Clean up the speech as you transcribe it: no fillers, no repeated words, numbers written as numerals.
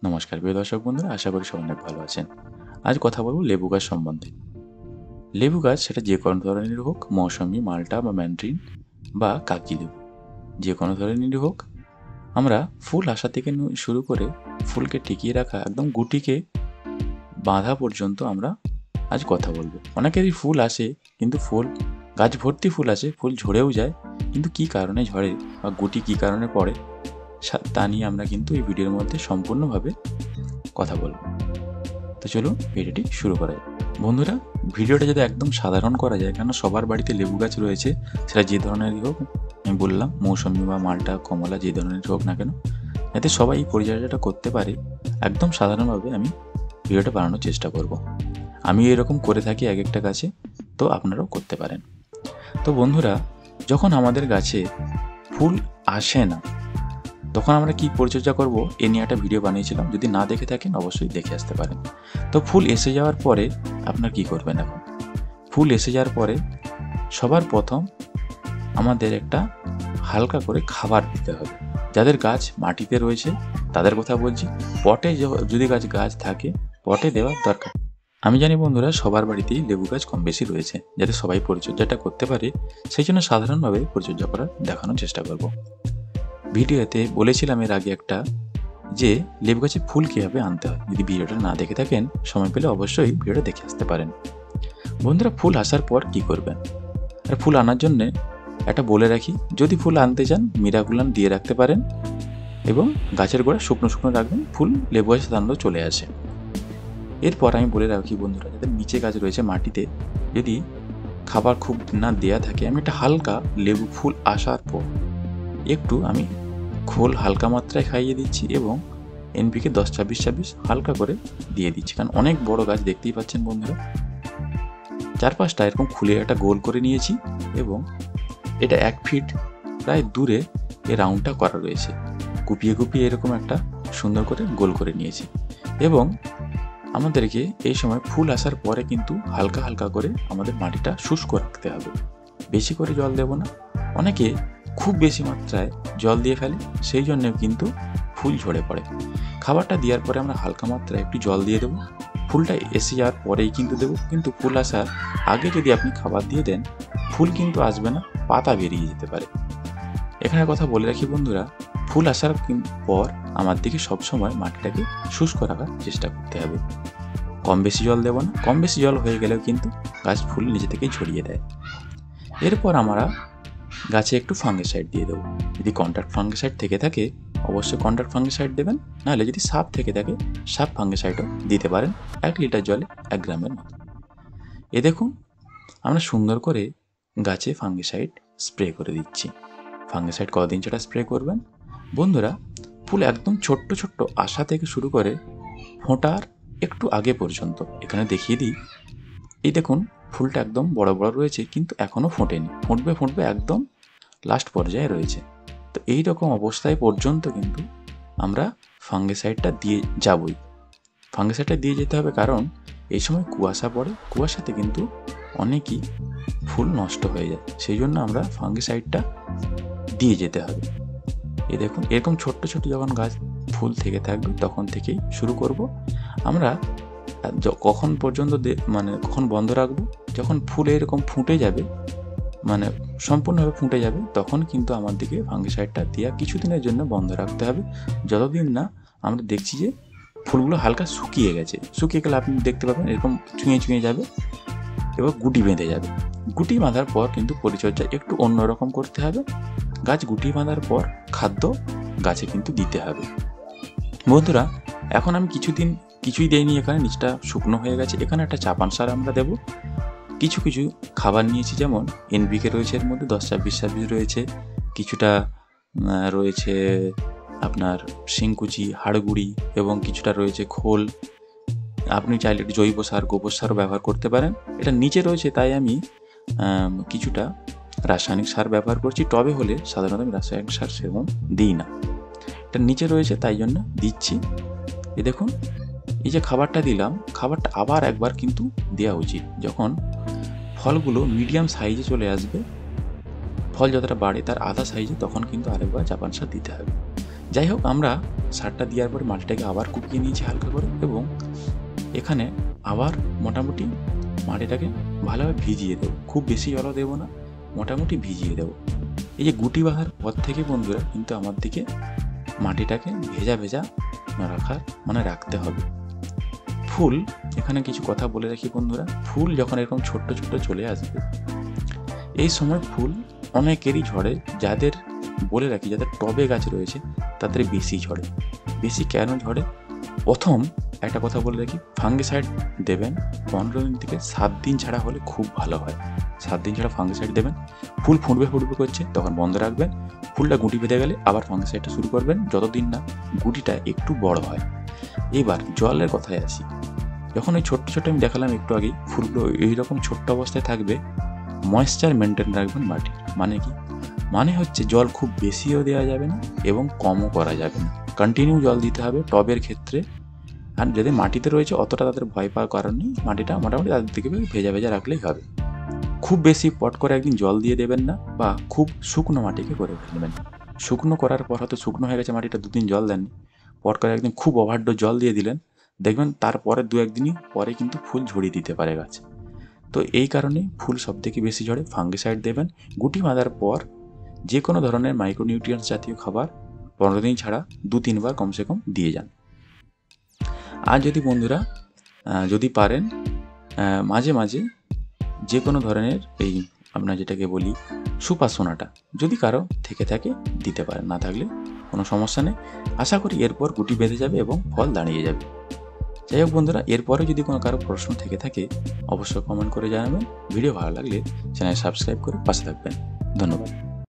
নমস্কার প্রিয় দর্শক বন্ধুরা, আশা করি সবাই অনেক ভালো আছেন। আজ কথা বলব লেবু গাছ সম্বন্ধে। লেবু গাছ সেটা যে কোনো ধরনেরই হোক, মৌসুমী, মাল্টা বা ম্যান্ডারিন বা কাগজি লেবু, যে কোনো ধরনেরই হোক, আমরা ফুল আসা থেকে শুরু করে ফুলকে টিকিয়ে রাখা একদম গুটিকে বাঁধা পর্যন্ত আমরা আজ কথা বলবো। অনেকেরই ফুল আসে কিন্তু গাছ ভর্তি ফুল আসে, ফুল ঝরেও যায়, কিন্তু কী কারণে ঝরে বা গুটি কী কারণে পড়ে তা নিয়ে আমরা কিন্তু এই ভিডিওর মধ্যে সম্পূর্ণভাবে কথা বলবো। তো চলুন ভিডিওটি শুরু করা যায়। বন্ধুরা, ভিডিওটা যদি একদম সাধারণ করা যায়, কেন সবার বাড়িতে লেবু গাছ রয়েছে, সেটা যে ধরনেরই হোক, আমি বললাম মৌসুমী বা মাল্টা, কমলা, যে ধরনেরই হোক না কেন, যাতে সবাই এই পরিচর্যাটা করতে পারে, একদম সাধারণভাবে আমি ভিডিওটা বানানোর চেষ্টা করব। আমি এরকম করে থাকি এক একটা গাছে, তো আপনারাও করতে পারেন। তো বন্ধুরা, যখন আমাদের গাছে ফুল আসে না, তখন আমরা কি পরিচর্যা করব এ নিয়ে একটা ভিডিও বানিয়েছিলাম, যদি না দেখে থাকেন অবশ্যই দেখে আসতে পারেন। তো ফুল এসে যাওয়ার পরে আপনার কি করবেন? এখন ফুল এসে যাওয়ার পরে সবার প্রথম আমাদের একটা হালকা করে খাবার দিতে হবে। যাদের গাছ মাটিতে রয়েছে তাদের কথা বলছি, পটে যদি গাছ থাকে পটে দেওয়ার দরকার। আমি জানি বন্ধুরা, সবার বাড়িতেই লেবু গাছ কম বেশি রয়েছে, যাতে সবাই পরিচর্যাটা করতে পারে, সেই জন্য সাধারণভাবে পরিচর্যা করার দেখানোর চেষ্টা করব। ভিডিওতে বলেছিলাম এর আগে একটা, যে লেবু গাছে ফুল কীভাবে আনতে হয়। যদি ভিডিওটা না দেখে থাকেন, সময় পেলে অবশ্যই ভিডিওটা দেখে আসতে পারেন। বন্ধুরা, ফুল আসার পর কি করবেন? আর ফুল আনার জন্যে একটা বলে রাখি, যদি ফুল আনতে চান মিরাগুলান দিয়ে রাখতে পারেন এবং গাছের গোড়া শুকনো শুকনো রাখবেন, ফুল লেবু গাছে সাধারণত চলে আসে। এরপর আমি বলে রাখি বন্ধুরা, যাদের নিচে গাছ রয়েছে মাটিতে, যদি খাবার খুব না দেয়া থাকে, আমি একটা হালকা লেবু ফুল আসার পর একটু আমি খোল হালকা মাত্রায় খাইয়ে দিচ্ছি এবং এনপিকে 10-26-26 হালকা করে দিয়ে দিচ্ছি। কারণ অনেক বড় গাছ, দেখতেই পাচ্ছেন বন্ধুরা, চারপাশটা এরকম খুলে একটা গোল করে নিয়েছি এবং এটা 1 ফিট প্রায় দূরে এই রাউন্ডটা করা রয়েছে। কুপিয়ে কুপিয়ে এরকম একটা সুন্দর করে গোল করে নিয়েছি। এবং আমাদেরকে এই সময় ফুল আসার পরে কিন্তু হালকা হালকা করে আমাদের মাটিটা শুষ্ক রাখতে হবে, বেশি করে জল দেব না। অনেকে খুব বেশি মাত্রায় জল দিয়ে ফেলে, সেই জন্যেও কিন্তু ফুল ঝরে পড়ে। খাবারটা দেওয়ার পরে আমরা হালকা মাত্রায় একটু জল দিয়ে দেবো, ফুলটা এসে যাওয়ার পরেই কিন্তু দেবো। কিন্তু ফুল আসার আগে যদি আপনি খাবার দিয়ে দেন, ফুল কিন্তু আসবে না, পাতা বেরিয়ে যেতে পারে। এখানে কথা বলে রাখি বন্ধুরা, ফুল আসার পর আমার দিকে সবসময় মাটিটাকে শুষ্ক রাখার চেষ্টা করতে হবে। কম বেশি জল দেবো না, কম বেশি জল হয়ে গেলেও কিন্তু গাছ ফুল নিজে থেকেই ছড়িয়ে দেয়। এরপর আমরা গাছে একটু ফাঙ্গিসাইড দিয়ে দেবো। যদি কন্ট্রাক্ট ফাঙ্গিসাইড থেকে থাকে অবশ্যই কন্ট্রাক্ট ফাঙ্গিসাইড দেবেন, নাহলে যদি সাপ থেকে থাকে সাপ ফাঙ্গিসাইডও দিতে পারেন, 1 লিটার জলে 1 গ্রামের মতো। এ দেখুন, আমরা সুন্দর করে গাছে ফাঙ্গিসাইড স্প্রে করে দিচ্ছি। ফাঙ্গিসাইড কদিন সেটা স্প্রে করবেন? বন্ধুরা, ফুল একদম ছোট্ট ছোট্ট আসা থেকে শুরু করে ফোটার একটু আগে পর্যন্ত এখানে দেখিয়ে দিই। এই দেখুন, ফুলটা একদম বড় বড় রয়েছে কিন্তু এখনও ফোটেনি, ফুটবে একদম লাস্ট পর্যায়ে রয়েছে। তো এই রকম অবস্থায় পর্যন্ত কিন্তু আমরা ফাঙ্গিসাইডটা দিয়ে যাবই। ফাঙ্গিসাইডটা দিয়ে যেতে হবে, কারণ এই সময় কুয়াশা পড়ে, কুয়াশাতে কিন্তু অনেকই ফুল নষ্ট হয়ে যায়, সেই জন্য আমরা ফাঙ্গিসাইডটা দিয়ে যেতে হবে। এই দেখুন, এরকম ছোট্ট ছোট্ট যখন গাছ ফুল থেকে থাকবে তখন থেকেই শুরু করব আমরা। কখন পর্যন্ত কখন বন্ধ রাখবো? যখন ফুল এরকম ফুটে যাবে, সম্পূর্ণভাবে ফুটে যাবে, তখন কিন্তু আমাদেরকে ফাঙ্গিসাইডটা দেওয়া কিছুদিনের জন্য বন্ধ রাখতে হবে, যতদিন না আমরা দেখছি যে ফুলগুলো হালকা শুকিয়ে গেছে। শুকিয়ে গেলে আপনি দেখতে পাবেন এরকম চুঁয়ে চুঁয়ে যাবে এবং গুটি বেঁধে যাবে। গুটি বাঁধার পর কিন্তু পরিচর্যা একটু অন্যরকম করতে হবে। গাছ গুটি বাঁধার পর খাদ্য গাছে কিন্তু দিতে হবে। বন্ধুরা, এখন আমি কিছুই দেয়নি, এখানে নিচটা শুকনো হয়ে গেছে। এখানে একটা চাপান সার আমরা দেবো। কিছু খাবার নিয়েছি, যেমন এনপিকে রয়েছে, এর মধ্যে 10-26-26 রয়েছে, কিছুটা রয়েছে আপনার শিংকুচি, হাড়গুড়ি এবং কিছুটা রয়েছে খোল। আপনি চাইলে একটু জৈব সার, গোবর সারও ব্যবহার করতে পারেন। এটা নিচে রয়েছে তাই আমি কিছুটা রাসায়নিক সার ব্যবহার করছি। টবে হলে সাধারণত আমি রাসায়নিক সার সেরকম দিই না, এটা নিচে রয়েছে তাই জন্য দিচ্ছি। এই দেখুন, এই যে খাবারটা দিলাম, খাবারটা আবার একবার কিন্তু দেওয়া উচিত। যখন ফলগুলো মিডিয়াম সাইজে চলে আসবে, ফল যতটা বাড়ে তার আধা সাইজে, তখন কিন্তু আরেকবার চাপান সার দিতে হবে। যাই হোক, আমরা সারটা দেওয়ার পরে মাটিটাকে আবার কুপিয়ে নিয়েছি হালকা করে, এবং এখানে আবার মোটামুটি মাটিটাকে ভালোভাবে ভিজিয়ে দেবো। খুব বেশি জলও দেবো না, মোটামুটি ভিজিয়ে দেবো। এই যে গুটি বাঁধার পর থেকে বন্ধুরা কিন্তু আমার দিকে মাটিটাকে ভেজা ভেজা রাখতে হবে। ফুল, এখানে কিছু কথা বলে রাখি বন্ধুরা, ফুল যখন এরকম ছোট্ট ছোট্ট চলে আসবে, এই সময় ফুল অনেকেরই ঝরে। যাদের বলে রাখি, যাদের টবে গাছ রয়েছে তাদের বেশি ঝরে। বেশি কেন ঝরে? প্রথম একটা কথা বলে রাখি, ফাঙ্গিসাইড দেবেন 15 দিন থেকে 7 দিন ছাড়া হলে খুব ভালো হয়। 7 দিন ছাড়া ফাঙ্গিসাইড দেবেন। ফুল ফুটবে করছে তখন বন্ধ রাখবেন। ফুলটা গুটি বেঁধে গেলে আবার ফাঙ্গিসাইডটা শুরু করবেন, যতদিন না গুটিটা একটু বড় হয়। এবার জলের কথায় আসি। যখন ওই ছোট্ট ছোট্ট আমি দেখালাম একটু আগেই, ফুলগুলো এইরকম ছোট্ট অবস্থায় থাকবে, ময়েশ্চার মেনটেন রাখবেন মাটির। মানে কি? মানে হচ্ছে জল খুব বেশিও দেওয়া যাবে না এবং কমও করা যাবে না, কন্টিনিউ জল দিতে হবে টবের ক্ষেত্রে। আর যদি মাটিতে রয়েছে অতটা তাদের ভয় পাওয়ার কারণ নেই, মাটিটা মোটামুটি তাদের দিকে ভেজা ভেজা রাখলেই হবে। খুব বেশি পট করে একদিন জল দিয়ে দেবেন না, বা খুব শুকনো মাটিকে করে ফেলবেন। শুকনো করার পর হয়তো শুকনো হয়ে গেছে মাটিটা, 2 দিন জল দেননি, পট করে একদিন খুব ওভারডোজ জল দিয়ে দিলেন, দেখবেন তারপরে 2-1 দিনই পরে কিন্তু ফুল ঝরিয়ে দিতে পারে গাছ। তো এই কারণে ফুল সব থেকে বেশি ঝরে। ফাঙ্গিসাইড দেবেন গুটি বাঁধার পর। যে কোনো ধরনের মাইক্রোনিউট্রিয়েন্টস জাতীয় খাবার 15 দিন ছাড়া 2-3 বার কমসে কম দিয়ে যান। আর যদি বন্ধুরা যদি পারেন মাঝে মাঝে যে কোনো ধরনের এই আপনার যেটাকে বলি সুপার সোনাটা যদি কারো থেকে থাকে দিতে পারেন, না থাকলে কোনো সমস্যা নেই। আশা করি এরপর গুটি বেঁধে যাবে এবং ফল দাঁড়িয়ে যাবে। যাই হোক বন্ধুরা, এরপরে যদি কোনো কারো প্রশ্ন থেকে থাকে অবশ্যই কমেন্ট করে জানাবেন। ভিডিও ভালো লাগলে চ্যানেল সাবস্ক্রাইব করে পাশে থাকবেন। ধন্যবাদ।